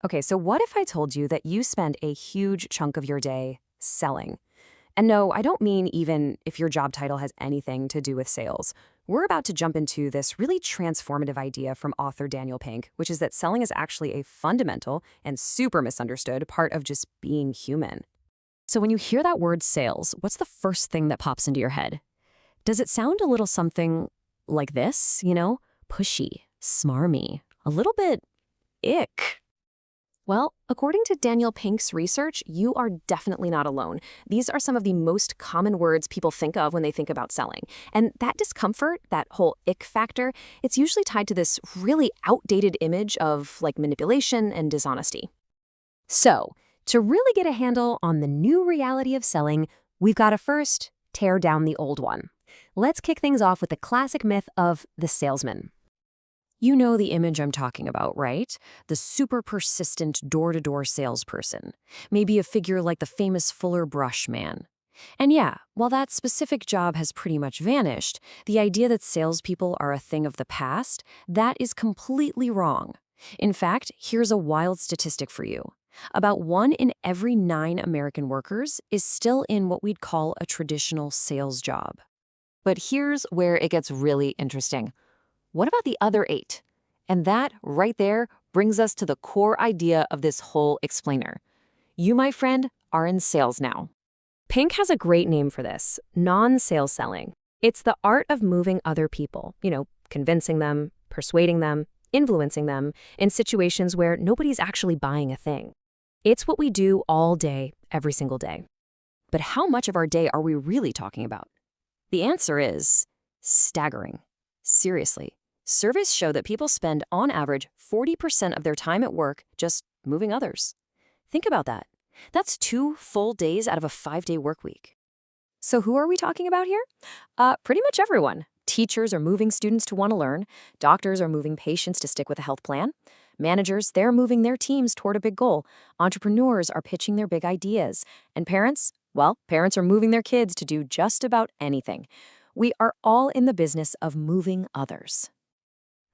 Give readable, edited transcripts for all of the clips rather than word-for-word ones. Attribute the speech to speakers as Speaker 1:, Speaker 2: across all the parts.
Speaker 1: Okay, so what if I told you that you spend a huge chunk of your day selling? And no, I don't mean even if your job title has anything to do with sales. We're about to jump into this really transformative idea from author Daniel Pink, which is that selling is actually a fundamental and super misunderstood part of just being human.
Speaker 2: So when you hear that word sales, what's the first thing that pops into your head? Does it sound a little something like this, Pushy, smarmy, a little bit ick?
Speaker 1: Well, according to Daniel Pink's research, you are definitely not alone. These are some of the most common words people think of when they think about selling. And that discomfort, that whole ick factor, it's usually tied to this really outdated image of like manipulation and dishonesty.
Speaker 2: So, to really get a handle on the new reality of selling, we've got to first tear down the old one. Let's kick things off with the classic myth of the salesman.
Speaker 1: You know the image I'm talking about, right? The super persistent door-to-door salesperson. Maybe a figure like the famous Fuller Brush man. And yeah, while that specific job has pretty much vanished, the idea that salespeople are a thing of the past, that is completely wrong. In fact, here's a wild statistic for you. About 1 in every 9 American workers is still in what we'd call a traditional sales job. But here's where it gets really interesting. What about the other 8? And that, right there, brings us to the core idea of this whole explainer. You, my friend, are in sales now. Pink has a great name for this, non-sales selling. It's the art of moving other people, convincing them, persuading them, influencing them in situations where nobody's actually buying a thing. It's what we do all day, every single day. But how much of our day are we really talking about? The answer is staggering. Seriously. Surveys show that people spend, on average, 40% of their time at work just moving others. Think about that. That's 2 full days out of a 5-day work week. So who are we talking about here? Pretty much everyone. Teachers are moving students to want to learn. Doctors are moving patients to stick with a health plan. Managers, they're moving their teams toward a big goal. Entrepreneurs are pitching their big ideas. And parents? Well, parents are moving their kids to do just about anything. We are all in the business of moving others.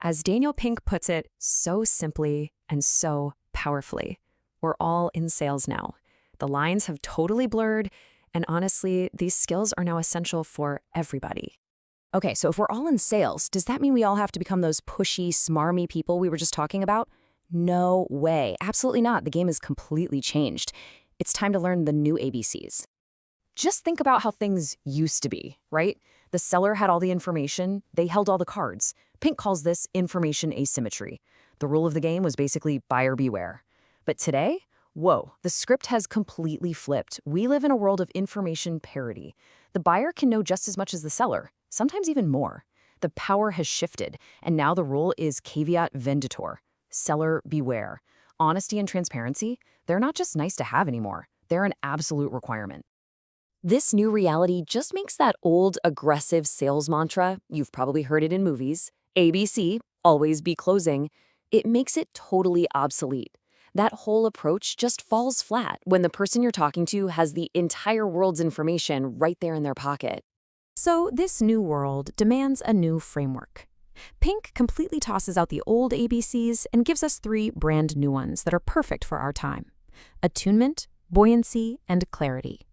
Speaker 1: As Daniel Pink puts it so simply and so powerfully, we're all in sales now. The lines have totally blurred, and honestly, these skills are now essential for everybody. Okay, so if we're all in sales, does that mean we all have to become those pushy, smarmy people we were just talking about? No way. Absolutely not. The game has completely changed. It's time to learn the new ABCs. Just think about how things used to be, right? The seller had all the information, they held all the cards. Pink calls this information asymmetry. The rule of the game was basically buyer beware. But today, whoa, the script has completely flipped. We live in a world of information parity. The buyer can know just as much as the seller, sometimes even more. The power has shifted, and now the rule is caveat venditor, seller beware. Honesty and transparency, they're not just nice to have anymore. They're an absolute requirement. This new reality just makes that old, aggressive sales mantra, you've probably heard it in movies, ABC, always be closing, it makes it totally obsolete. That whole approach just falls flat when the person you're talking to has the entire world's information right there in their pocket. So this new world demands a new framework. Pink completely tosses out the old ABCs and gives us 3 brand new ones that are perfect for our time: attunement, buoyancy, and clarity.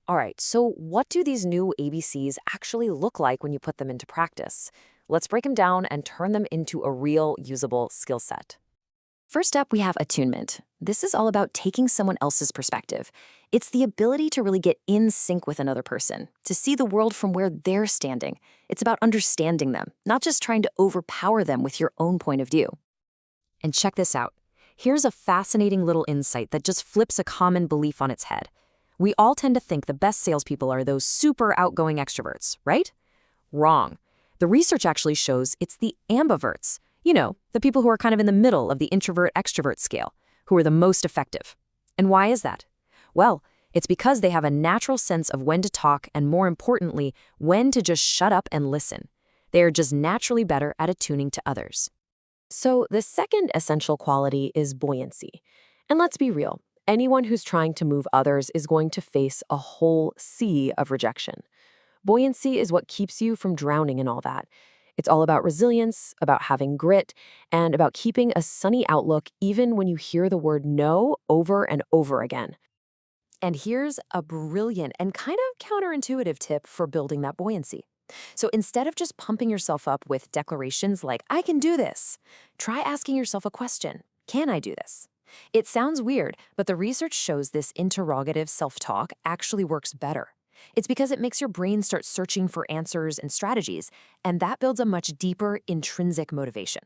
Speaker 1: All right, so what do these new ABCs actually look like when you put them into practice? Let's break them down and turn them into a real usable skill set. First up, we have attunement. This is all about taking someone else's perspective. It's the ability to really get in sync with another person, to see the world from where they're standing. It's about understanding them, not just trying to overpower them with your own point of view. And check this out. Here's a fascinating little insight that just flips a common belief on its head. We all tend to think the best salespeople are those super outgoing extroverts, right? Wrong. The research actually shows it's the ambiverts. The people who are kind of in the middle of the introvert-extrovert scale, who are the most effective. And why is that? Well, it's because they have a natural sense of when to talk and, more importantly, when to just shut up and listen. They are just naturally better at attuning to others. So the second essential quality is buoyancy. And let's be real. Anyone who's trying to move others is going to face a whole sea of rejection. Buoyancy is what keeps you from drowning in all that. It's all about resilience, about having grit, and about keeping a sunny outlook even when you hear the word no over and over again. And here's a brilliant and kind of counterintuitive tip for building that buoyancy. So instead of just pumping yourself up with declarations like, I can do this, try asking yourself a question. Can I do this? It sounds weird, but the research shows this interrogative self-talk actually works better. It's because it makes your brain start searching for answers and strategies, and that builds a much deeper intrinsic motivation.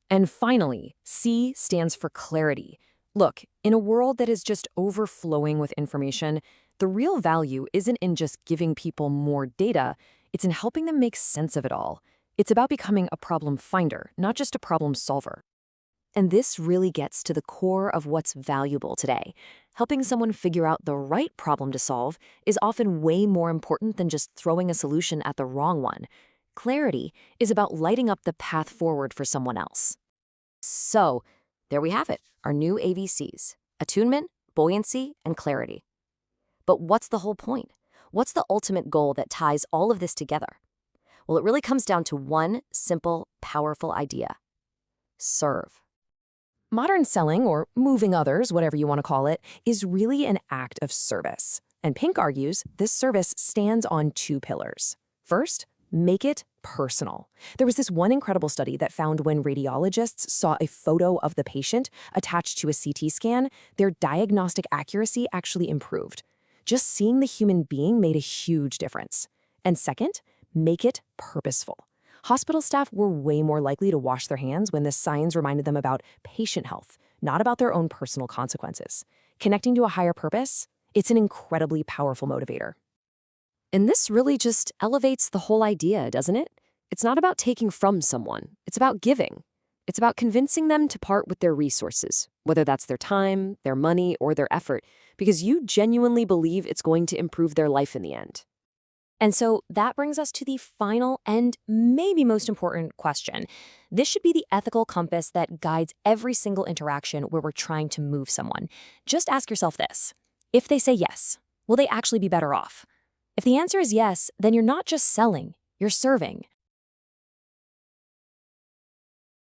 Speaker 1: And finally, C stands for clarity. Look, in a world that is just overflowing with information, the real value isn't in just giving people more data, it's in helping them make sense of it all. It's about becoming a problem finder, not just a problem solver. And this really gets to the core of what's valuable today. Helping someone figure out the right problem to solve is often way more important than just throwing a solution at the wrong one. Clarity is about lighting up the path forward for someone else. So, there we have it, our new ABCs: attunement, buoyancy, and clarity. But what's the whole point? What's the ultimate goal that ties all of this together? Well, it really comes down to one simple, powerful idea: serve. Modern selling, or moving others, whatever you want to call it, is really an act of service. And Pink argues this service stands on two pillars. First, make it personal. There was this one incredible study that found when radiologists saw a photo of the patient attached to a CT scan, their diagnostic accuracy actually improved. Just seeing the human being made a huge difference. And second, make it purposeful. Hospital staff were way more likely to wash their hands when the signs reminded them about patient health, not about their own personal consequences. Connecting to a higher purpose, it's an incredibly powerful motivator. And this really just elevates the whole idea, doesn't it? It's not about taking from someone, it's about giving. It's about convincing them to part with their resources, whether that's their time, their money, or their effort, because you genuinely believe it's going to improve their life in the end. And so that brings us to the final and maybe most important question. This should be the ethical compass that guides every single interaction where we're trying to move someone. Just ask yourself this: if they say yes, will they actually be better off? If the answer is yes, then you're not just selling, you're serving.